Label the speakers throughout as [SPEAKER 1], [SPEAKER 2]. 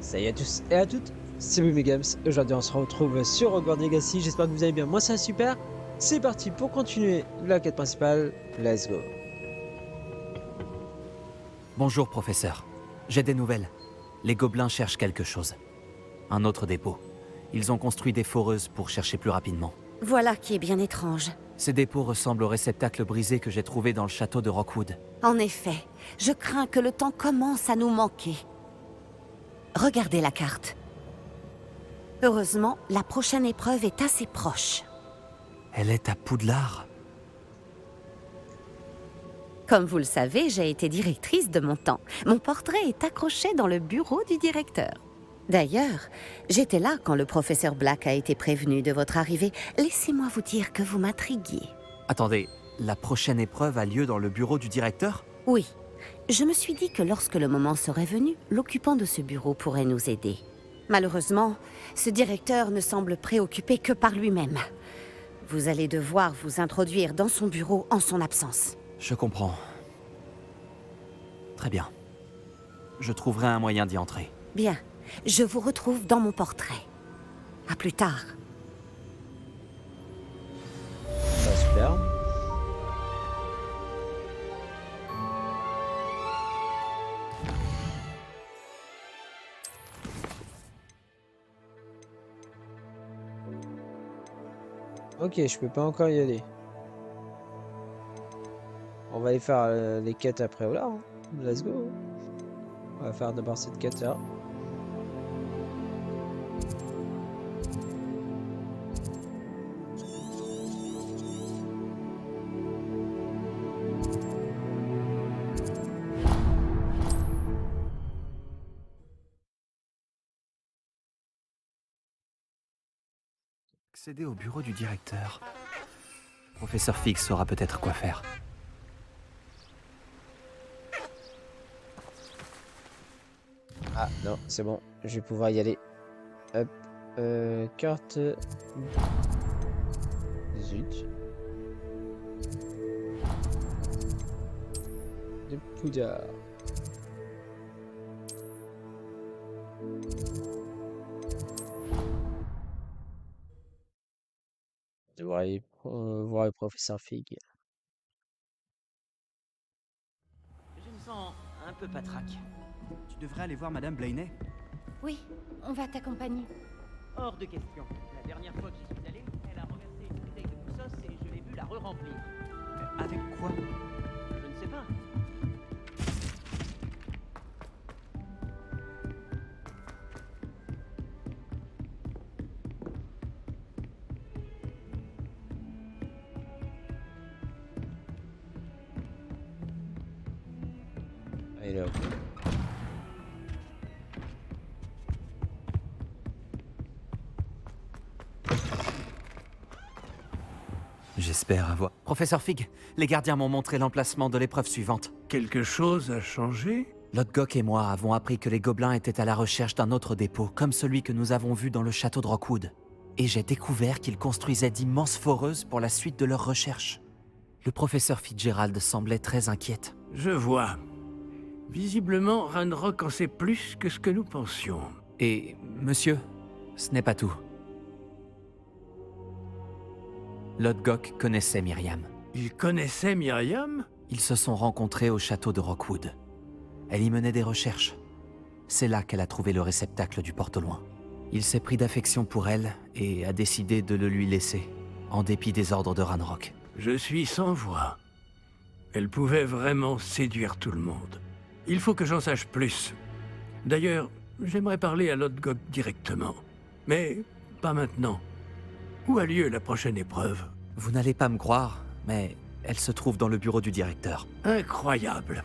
[SPEAKER 1] Salut à tous et à toutes, c'est Games. Aujourd'hui on se retrouve sur Hogwarts Legacy, j'espère que vous allez bien, moi ça va super. C'est parti pour continuer la quête principale, let's go.
[SPEAKER 2] Bonjour, professeur. J'ai des nouvelles. Les gobelins cherchent quelque chose. Un autre dépôt. Ils ont construit des foreuses pour chercher plus rapidement.
[SPEAKER 3] Voilà qui est bien étrange.
[SPEAKER 2] Ces dépôts ressemblent au réceptacle brisé que j'ai trouvé dans le château de Rockwood.
[SPEAKER 3] En effet, je crains que le temps commence à nous manquer. Regardez la carte. Heureusement, la prochaine épreuve est assez proche.
[SPEAKER 2] Elle est à Poudlard.
[SPEAKER 3] Comme vous le savez, j'ai été directrice de mon temps. Mon portrait est accroché dans le bureau du directeur. D'ailleurs, j'étais là quand le professeur Black a été prévenu de votre arrivée. Laissez-moi vous dire que vous m'intriguiez.
[SPEAKER 2] Attendez, la prochaine épreuve a lieu dans le bureau du directeur?
[SPEAKER 3] Oui, je me suis dit que lorsque le moment serait venu, l'occupant de ce bureau pourrait nous aider. Malheureusement, ce directeur ne semble préoccupé que par lui-même. Vous allez devoir vous introduire dans son bureau en son absence.
[SPEAKER 2] Je comprends. Très bien. Je trouverai un moyen d'y entrer.
[SPEAKER 3] Bien, je vous retrouve dans mon portrait. À plus tard.
[SPEAKER 1] Bah, super. Ok, je peux pas encore y aller. On va aller faire les quêtes après, voilà, hein. Let's go. On va faire d'abord cette quête là.
[SPEAKER 2] Accéder au bureau du directeur. Professeur Fig saura peut-être quoi faire.
[SPEAKER 1] Ah non, c'est bon, je vais pouvoir y aller. Hop, carte. Zut. De Poudlard. Je devrais aller voir le professeur Fig.
[SPEAKER 2] Je me sens un peu patraque. Tu devrais aller voir Madame Blaney.
[SPEAKER 4] Oui, on va t'accompagner.
[SPEAKER 5] Hors de question. La dernière fois que j'y suis allé, elle a renversé une bouteille de Moussos et je l'ai vue la re-remplir.
[SPEAKER 2] Avec quoi?
[SPEAKER 5] Je ne sais pas.
[SPEAKER 1] Ah, il est là, ok.
[SPEAKER 2] J'espère avoir... Professeur Fig, les gardiens m'ont montré l'emplacement de l'épreuve suivante.
[SPEAKER 6] Quelque chose a changé?
[SPEAKER 2] Lodgok et moi avons appris que les gobelins étaient à la recherche d'un autre dépôt, comme celui que nous avons vu dans le château de Rockwood. Et j'ai découvert qu'ils construisaient d'immenses foreuses pour la suite de leurs recherches. Le professeur Fitzgerald semblait très inquiète.
[SPEAKER 6] Je vois. Visiblement, Ranrock en sait plus que ce que nous pensions.
[SPEAKER 2] Et, monsieur, ce n'est pas tout. Lodgok connaissait Myriam.
[SPEAKER 6] Il connaissait Myriam?
[SPEAKER 2] Ils se sont rencontrés au château de Rockwood. Elle y menait des recherches. C'est là qu'elle a trouvé le réceptacle du porte-loin. Il s'est pris d'affection pour elle et a décidé de le lui laisser, en dépit des ordres de Ranrock.
[SPEAKER 6] Je suis sans voix. Elle pouvait vraiment séduire tout le monde. Il faut que j'en sache plus. D'ailleurs, j'aimerais parler à Lodgok directement. Mais pas maintenant. Où a lieu la prochaine épreuve?
[SPEAKER 2] Vous n'allez pas me croire, mais elle se trouve dans le bureau du directeur.
[SPEAKER 6] Incroyable.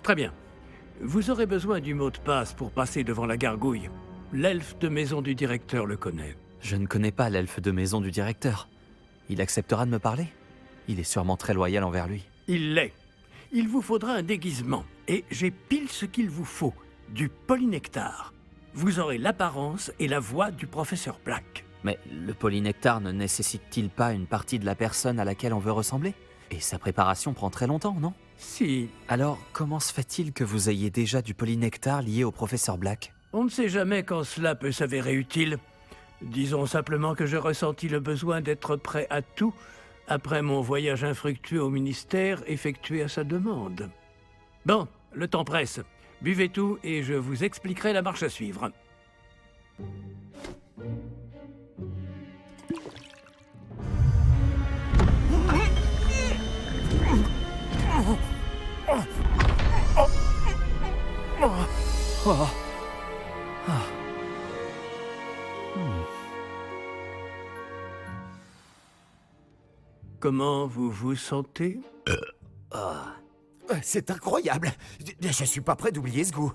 [SPEAKER 6] Très bien. Vous aurez besoin du mot de passe pour passer devant la gargouille. L'elfe de maison du directeur le connaît.
[SPEAKER 2] Je ne connais pas l'elfe de maison du directeur. Il acceptera de me parler? Il est sûrement très loyal envers lui.
[SPEAKER 6] Il l'est. Il vous faudra un déguisement. Et j'ai pile ce qu'il vous faut. Du polynectar. Vous aurez l'apparence et la voix du professeur Black.
[SPEAKER 2] Mais le polynectar ne nécessite-t-il pas une partie de la personne à laquelle on veut ressembler? Et sa préparation prend très longtemps, non?
[SPEAKER 6] Si.
[SPEAKER 2] Alors, comment se fait-il que vous ayez déjà du polynectar lié au professeur Black?
[SPEAKER 6] On ne sait jamais quand cela peut s'avérer utile. Disons simplement que je ressentis le besoin d'être prêt à tout après mon voyage infructueux au ministère effectué à sa demande. Bon, le temps presse. Buvez tout et je vous expliquerai la marche à suivre. Comment vous vous sentez?
[SPEAKER 7] C'est incroyable. Je suis pas prêt d'oublier ce goût.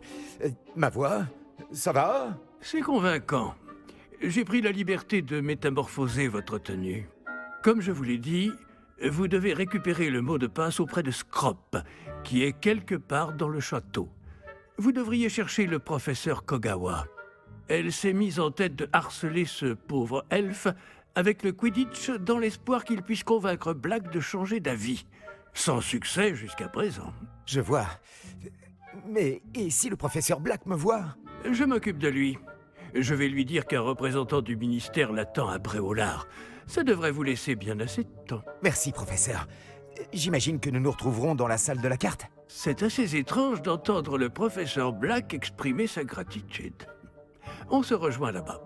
[SPEAKER 7] Ma voix, ça va?
[SPEAKER 6] C'est convaincant. J'ai pris la liberté de métamorphoser votre tenue. Comme je vous l'ai dit, vous devez récupérer le mot de passe auprès de Scrop, qui est quelque part dans le château. Vous devriez chercher le professeur Kogawa. Elle s'est mise en tête de harceler ce pauvre elfe avec le Quidditch dans l'espoir qu'il puisse convaincre Black de changer d'avis. Sans succès jusqu'à présent.
[SPEAKER 7] Je vois. Mais et si le professeur Black me voit?
[SPEAKER 6] Je m'occupe de lui. Je vais lui dire qu'un représentant du ministère l'attend à Bréolard. Ça devrait vous laisser bien assez de temps.
[SPEAKER 7] Merci, professeur. J'imagine que nous nous retrouverons dans la salle de la carte?
[SPEAKER 6] C'est assez étrange d'entendre le professeur Black exprimer sa gratitude. On se rejoint là-bas.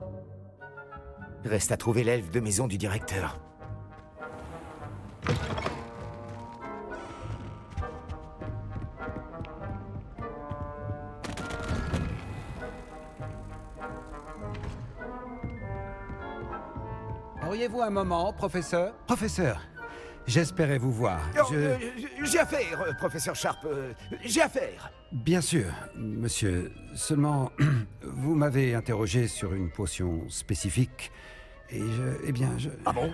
[SPEAKER 7] Reste à trouver l'elfe de maison du directeur.
[SPEAKER 8] Auriez-vous un moment, professeur? Professeur, j'espérais vous voir.
[SPEAKER 7] J'ai affaire, professeur Sharp. J'ai affaire.
[SPEAKER 8] Bien sûr, monsieur. Seulement, vous m'avez interrogé sur une potion spécifique. Et je...
[SPEAKER 7] Ah bon?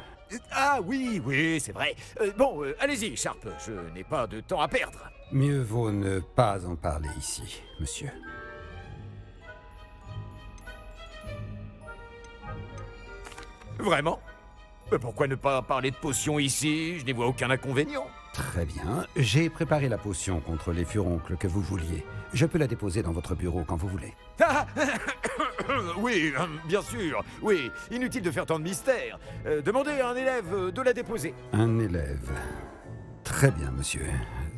[SPEAKER 7] Ah oui, c'est vrai. Bon, allez-y, Sharp. Je n'ai pas de temps à perdre.
[SPEAKER 8] Mieux vaut ne pas en parler ici, monsieur.
[SPEAKER 7] Vraiment? Pourquoi ne pas parler de potion ici? Je n'y vois aucun inconvénient.
[SPEAKER 8] Très bien. J'ai préparé la potion contre les furoncles que vous vouliez. Je peux la déposer dans votre bureau quand vous voulez.
[SPEAKER 7] Ah oui, bien sûr. Oui, inutile de faire tant de mystère. Demandez à un élève de la déposer.
[SPEAKER 8] Un élève. Très bien, monsieur.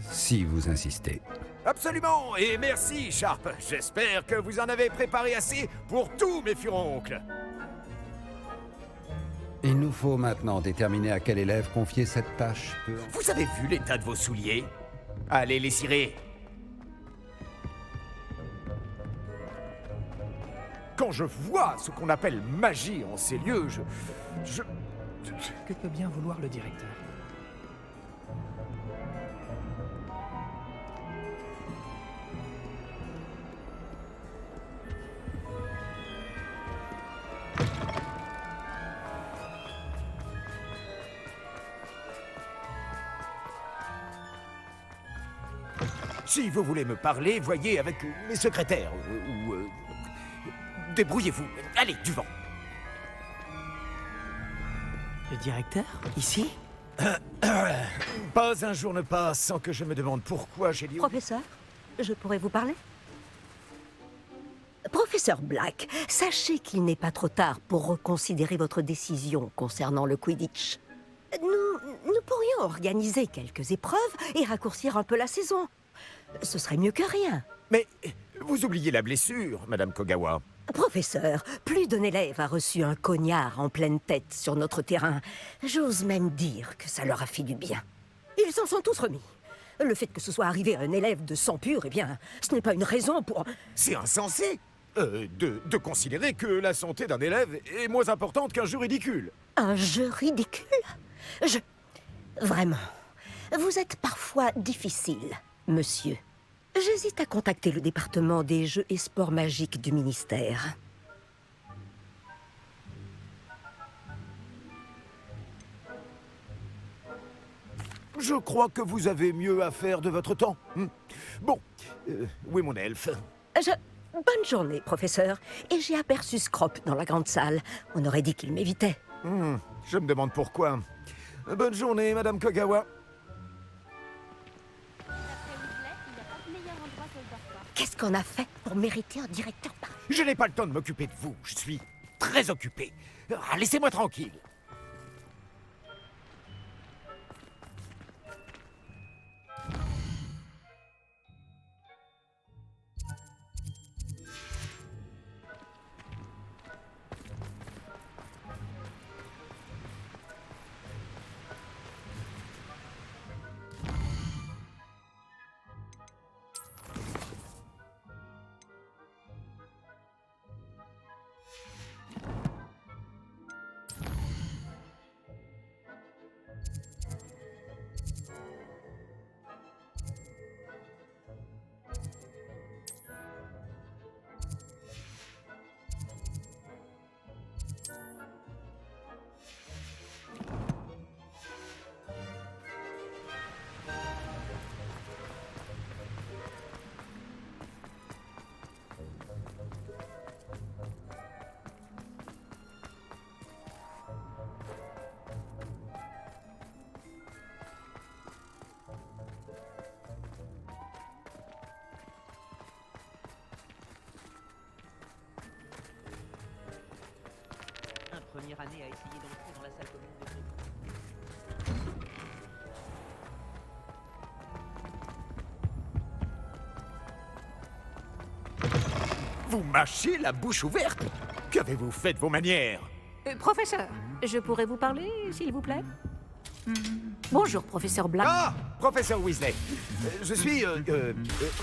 [SPEAKER 8] Si vous insistez.
[SPEAKER 7] Absolument. Et merci, Sharp. J'espère que vous en avez préparé assez pour tous mes furoncles.
[SPEAKER 8] Il nous faut maintenant déterminer à quel élève confier cette tâche.
[SPEAKER 7] Vous avez vu l'état de vos souliers? Allez les cirer. Quand je vois ce qu'on appelle magie en ces lieux,
[SPEAKER 5] Que peut bien vouloir le directeur?
[SPEAKER 7] Si vous voulez me parler, voyez avec mes secrétaires. Débrouillez-vous. Allez, du vent.
[SPEAKER 5] Le directeur? Ici?
[SPEAKER 7] Pas un jour ne passe sans que je me demande pourquoi j'ai dit...
[SPEAKER 3] Professeur, je pourrais vous parler? Professeur Black, sachez qu'il n'est pas trop tard pour reconsidérer votre décision concernant le Quidditch. Nous pourrions organiser quelques épreuves et raccourcir un peu la saison. Ce serait mieux que rien.
[SPEAKER 7] Mais vous oubliez la blessure, Madame Kogawa.
[SPEAKER 3] Professeur, plus d'un élève a reçu un cognard en pleine tête sur notre terrain. J'ose même dire que ça leur a fait du bien. Ils s'en sont tous remis. Le fait que ce soit arrivé à un élève de sang pur, eh bien, ce n'est pas une raison pour...
[SPEAKER 7] C'est insensé de considérer que la santé d'un élève est moins importante qu'un jeu ridicule.
[SPEAKER 3] Un jeu ridicule? Vraiment, vous êtes parfois difficile, monsieur. J'hésite à contacter le département des jeux et sports magiques du ministère.
[SPEAKER 7] Je crois que vous avez mieux à faire de votre temps. Bon, où est mon elfe?
[SPEAKER 3] Bonne journée, professeur. Et j'ai aperçu Scrop dans la grande salle. On aurait dit qu'il m'évitait.
[SPEAKER 7] Je me demande pourquoi. Bonne journée, Madame Kogawa.
[SPEAKER 3] Qu'est-ce qu'on a fait pour mériter un directeur parfait?
[SPEAKER 7] Je n'ai pas le temps de m'occuper de vous. Je suis très occupé. Ah, laissez-moi tranquille.
[SPEAKER 5] Première année à essayer d'entrer dans la salle commune de
[SPEAKER 7] Vous mâchez la bouche ouverte? Qu'avez-vous fait de vos manières?
[SPEAKER 9] Professeur, je pourrais vous parler, s'il vous plaît? Bonjour, professeur Black.
[SPEAKER 7] Ah, professeur Weasley. Je suis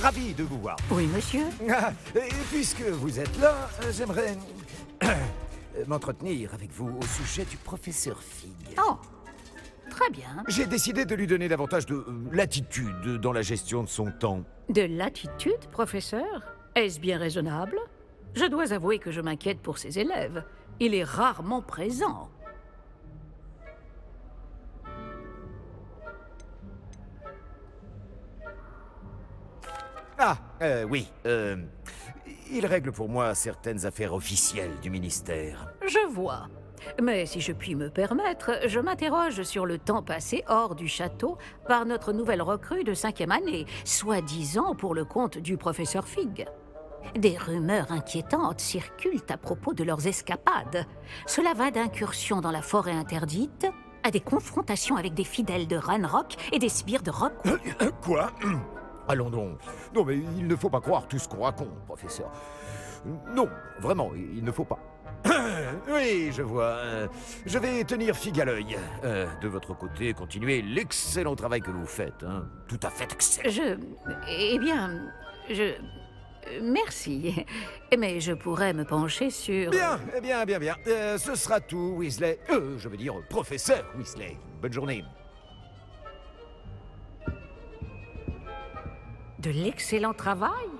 [SPEAKER 7] ravi de vous voir.
[SPEAKER 9] Oui, monsieur.
[SPEAKER 7] Ah, et puisque vous êtes là, j'aimerais m'entretenir avec vous au sujet du professeur Fig.
[SPEAKER 9] Oh, très bien.
[SPEAKER 7] J'ai décidé de lui donner davantage de latitude dans la gestion de son temps.
[SPEAKER 9] De l'attitude, professeur? Est-ce bien raisonnable? Je dois avouer que je m'inquiète pour ses élèves. Il est rarement présent.
[SPEAKER 7] Ah, oui. Il règle pour moi certaines affaires officielles du ministère.
[SPEAKER 9] Je vois. Mais si je puis me permettre, je m'interroge sur le temps passé hors du château par notre nouvelle recrue de 5e année, soi-disant pour le compte du professeur Fig. Des rumeurs inquiétantes circulent à propos de leurs escapades. Cela va d'incursions dans la forêt interdite à des confrontations avec des fidèles de Ranrock et des sbires de Rock.
[SPEAKER 7] Quoi? Allons donc. Non, mais il ne faut pas croire tout ce qu'on raconte, professeur. Non, vraiment, il ne faut pas. Oui, je vois. Je vais tenir Fig à l'œil. De votre côté, continuez l'excellent travail que vous faites. Hein. Tout à fait excellent.
[SPEAKER 9] Eh bien, merci. Mais je pourrais me pencher sur...
[SPEAKER 7] Bien. Ce sera tout, Weasley. Je veux dire, professeur Weasley. Bonne journée.
[SPEAKER 9] De l'excellent travail?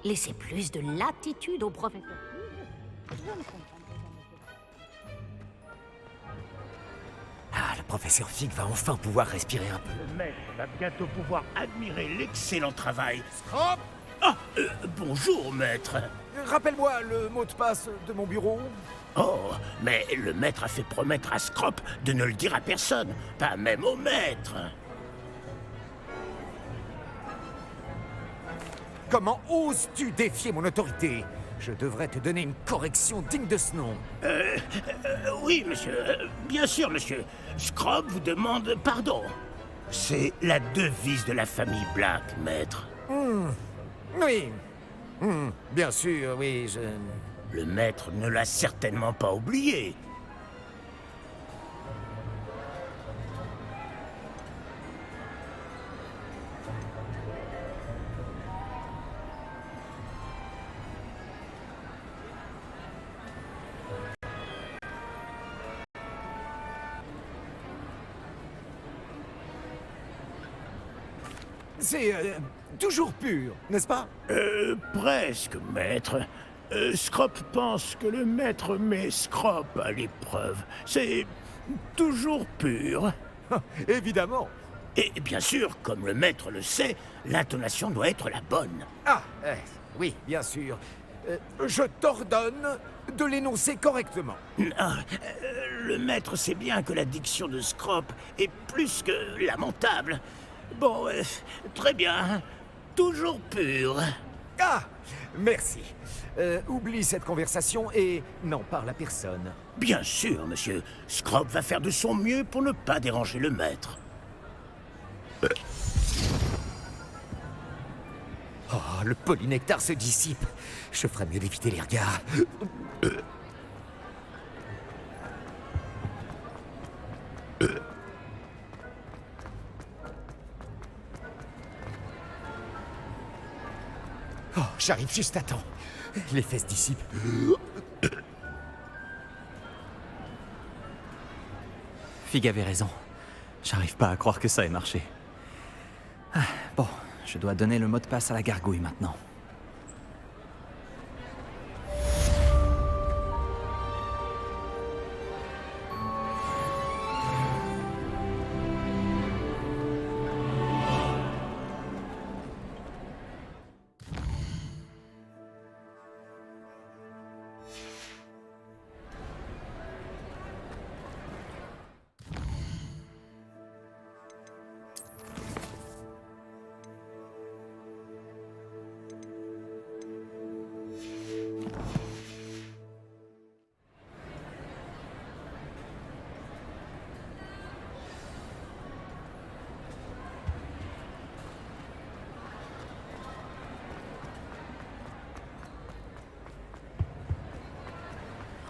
[SPEAKER 9] Laissez plus de latitude au professeur.
[SPEAKER 7] Ah, le professeur Fig va enfin pouvoir respirer un peu.
[SPEAKER 10] Le maître va bientôt pouvoir admirer l'excellent travail.
[SPEAKER 7] Hop!
[SPEAKER 10] Ah, bonjour, maître.
[SPEAKER 7] Rappelle-moi le mot de passe de mon bureau.
[SPEAKER 10] Oh, mais le maître a fait promettre à Scrop de ne le dire à personne, pas même au maître.
[SPEAKER 7] Comment oses-tu défier mon autorité? Je devrais te donner une correction digne de ce nom.
[SPEAKER 10] Oui, monsieur. Bien sûr, monsieur. Scrop vous demande pardon. C'est la devise de la famille Black, maître.
[SPEAKER 7] Oui. Bien sûr, oui,
[SPEAKER 10] Le maître ne l'a certainement pas oublié.
[SPEAKER 7] C'est toujours pur, n'est-ce pas?
[SPEAKER 10] Presque, maître. Scrop pense que le maître met Scrop à l'épreuve. C'est toujours pur.
[SPEAKER 7] Évidemment.
[SPEAKER 10] Et bien sûr, comme le maître le sait, l'intonation doit être la bonne.
[SPEAKER 7] Ah, oui, bien sûr. Je t'ordonne de l'énoncer correctement.
[SPEAKER 10] Ah, le maître sait bien que la diction de Scrop est plus que lamentable. Bon, très bien. Toujours pur.
[SPEAKER 7] Ah, Merci. Oublie cette conversation et n'en parle à personne.
[SPEAKER 10] Bien sûr, monsieur. Scrop va faire de son mieux pour ne pas déranger le maître.
[SPEAKER 7] Oh, le polynectar se dissipe. Je ferais mieux d'éviter les regards. Oh, j'arrive juste à temps. L'effet se dissipe.
[SPEAKER 2] Fig avait raison. J'arrive pas à croire que ça ait marché. Ah, bon, je dois donner le mot de passe à la gargouille maintenant.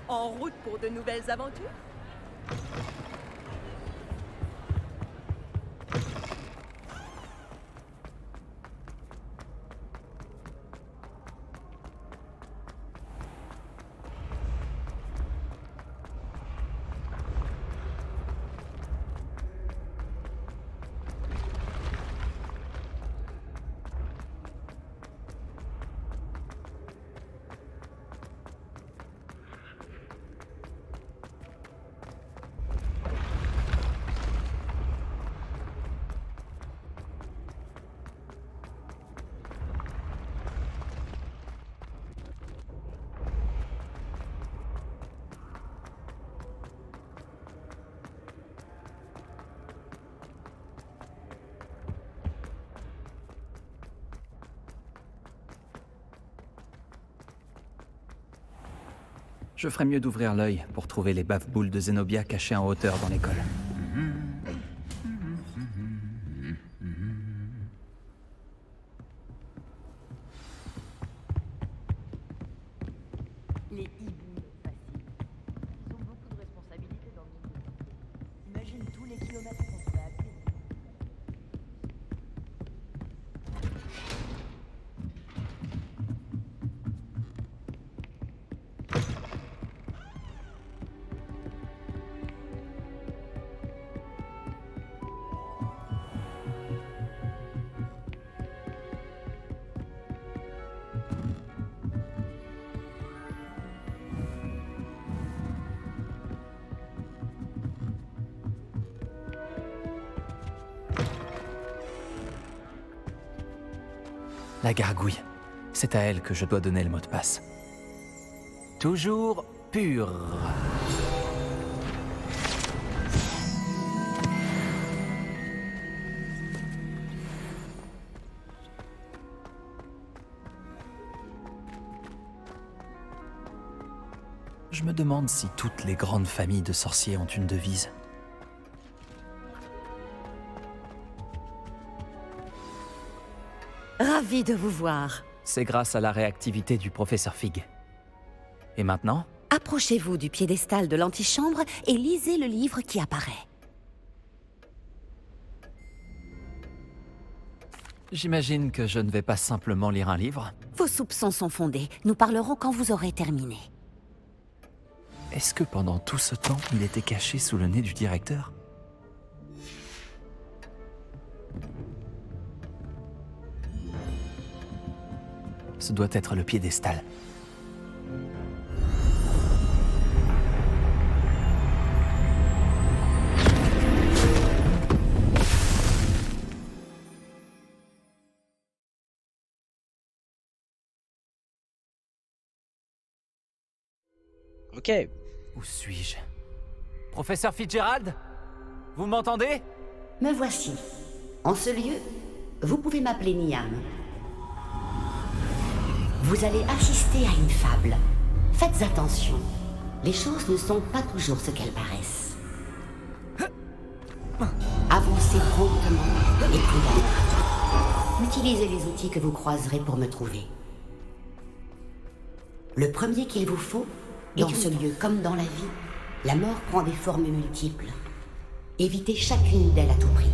[SPEAKER 11] En route pour de nouvelles aventures?
[SPEAKER 2] Je ferais mieux d'ouvrir l'œil pour trouver les bave-boules de Zenobia cachées en hauteur dans l'école.
[SPEAKER 11] Les hiboux me fascinent. Ils ont beaucoup de responsabilités dans le monde de l'enquête. Imagine tous les kilomètres qu'on pourrait à pied.
[SPEAKER 2] La gargouille. C'est à elle que je dois donner le mot de passe. Toujours pur. Je me demande si toutes les grandes familles de sorciers ont une devise.
[SPEAKER 3] Ravi de vous voir.
[SPEAKER 2] C'est grâce à la réactivité du professeur Fig. Et maintenant?
[SPEAKER 3] Approchez-vous du piédestal de l'antichambre et lisez le livre qui apparaît.
[SPEAKER 2] J'imagine que je ne vais pas simplement lire un livre.
[SPEAKER 3] Vos soupçons sont fondés. Nous parlerons quand vous aurez terminé.
[SPEAKER 2] Est-ce que pendant tout ce temps, il était caché sous le nez du directeur? Ce doit être le piédestal.
[SPEAKER 1] Ok.
[SPEAKER 2] Où suis-je? Professeur Fitzgerald? Vous m'entendez?
[SPEAKER 3] Me voici. En ce lieu, vous pouvez m'appeler Niam. Vous allez assister à une fable. Faites attention. Les choses ne sont pas toujours ce qu'elles paraissent. Avancez promptement et prudemment. Utilisez les outils que vous croiserez pour me trouver. Le premier qu'il vous faut, dans ce lieu comme dans la vie, la mort prend des formes multiples. Évitez chacune d'elles à tout prix.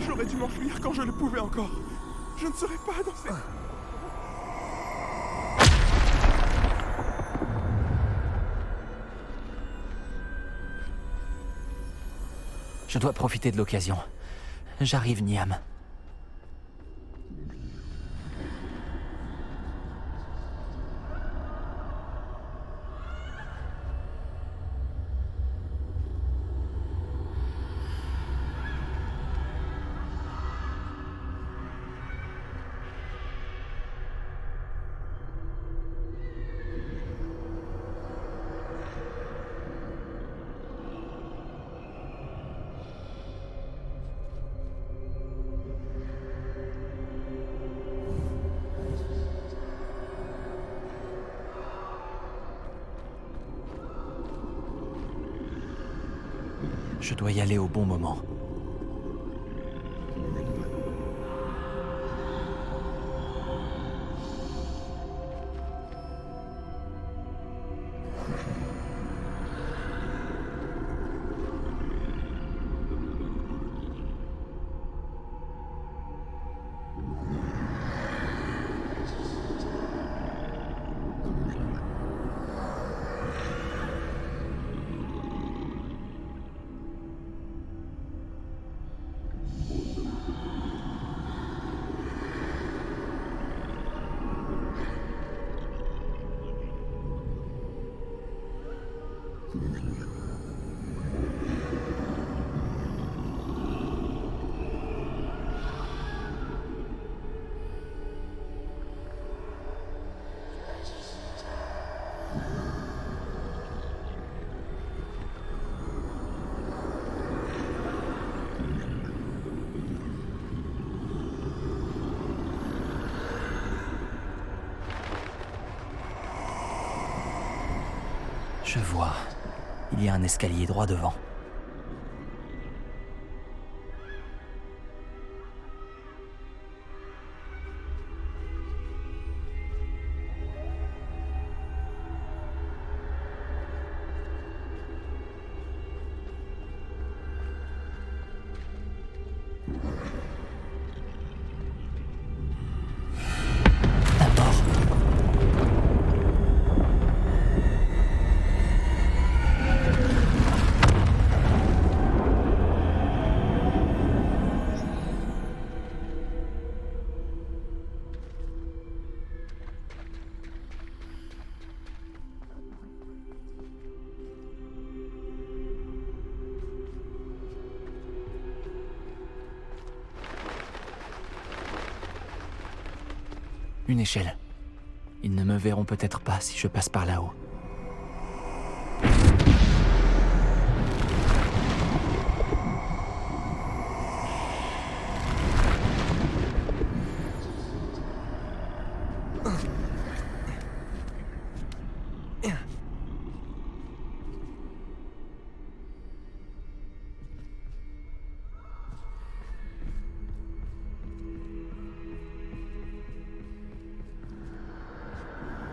[SPEAKER 12] J'aurais dû m'enfuir quand je le pouvais encore. Je ne serais pas dans ces...
[SPEAKER 2] Je dois profiter de l'occasion. J'arrive, Niam. Je dois y aller au bon moment. Je vois. Il y a un escalier droit devant. Une échelle. Ils ne me verront peut-être pas si je passe par là-haut.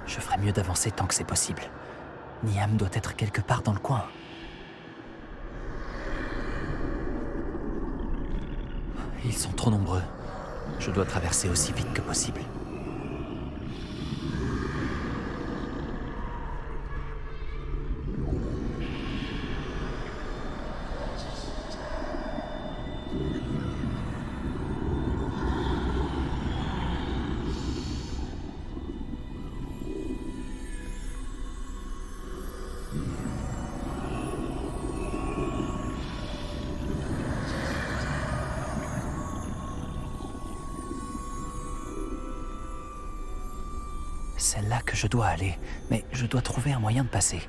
[SPEAKER 2] Je ferais mieux d'avancer tant que c'est possible. Niam doit être quelque part dans le coin. Ils sont trop nombreux. Je dois traverser aussi vite que possible. C'est là que je dois aller, mais je dois trouver un moyen de passer.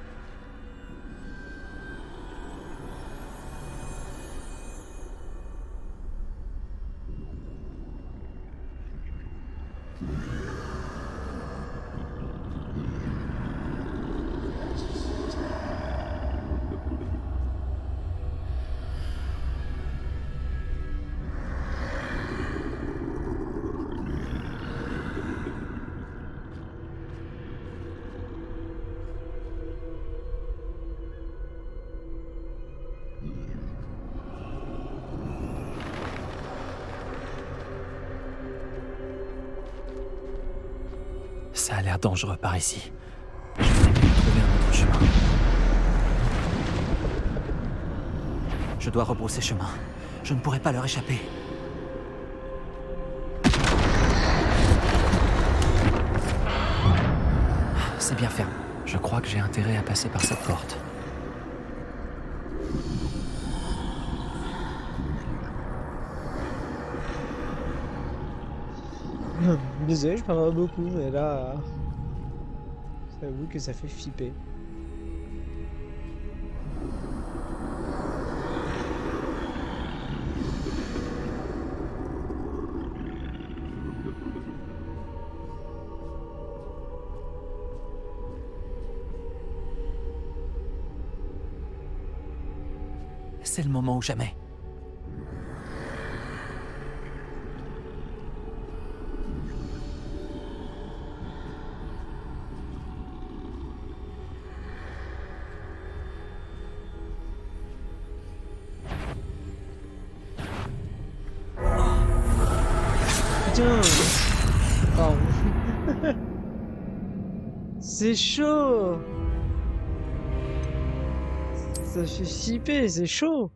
[SPEAKER 2] Ça a l'air dangereux par ici. Je voudrais bien trouver un autre chemin. Je dois rebrousser chemin. Je ne pourrai pas leur échapper. C'est bien ferme. Je crois que j'ai intérêt à passer par cette porte.
[SPEAKER 1] Désolé, je parle beaucoup, mais là, j'avoue que ça fait flipper.
[SPEAKER 2] C'est le moment ou jamais.
[SPEAKER 1] Putain! Pardon. C'est chaud! Ça fait flipper, c'est chaud!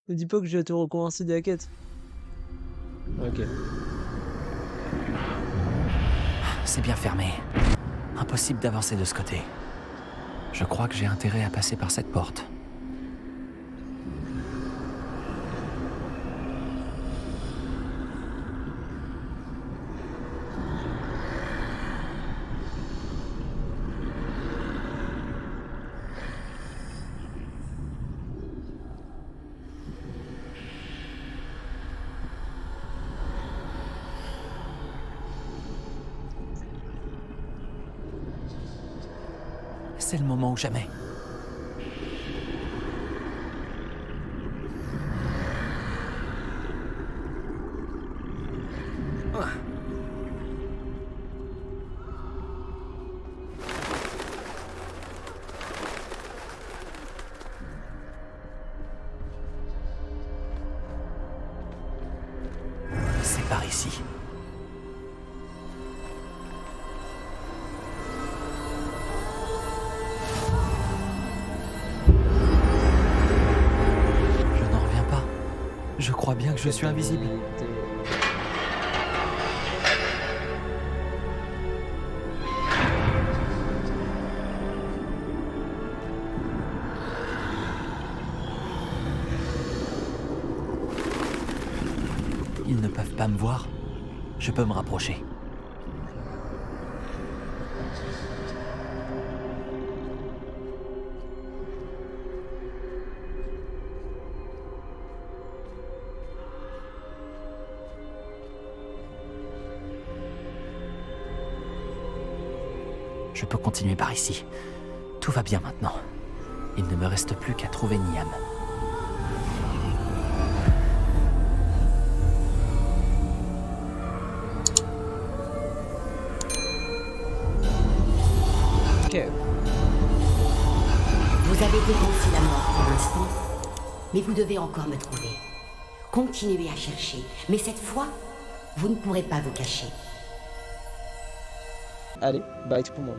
[SPEAKER 1] Ne dis pas que je vais te recommencer de la quête. Ok.
[SPEAKER 2] C'est bien fermé. Impossible d'avancer de ce côté. Je crois que j'ai intérêt à passer par cette porte. C'est le moment ou jamais. C'est par ici. Je crois bien que je suis invisible. Ils ne peuvent pas me voir. Je peux me rapprocher. Je peux continuer par ici. Tout va bien maintenant. Il ne me reste plus qu'à trouver Niam.
[SPEAKER 3] Ok. Vous avez dévancé la mort pour l'instant, mais vous devez encore me trouver. Continuez à chercher, mais cette fois, vous ne pourrez pas vous cacher.
[SPEAKER 1] Allez, bye tout le monde.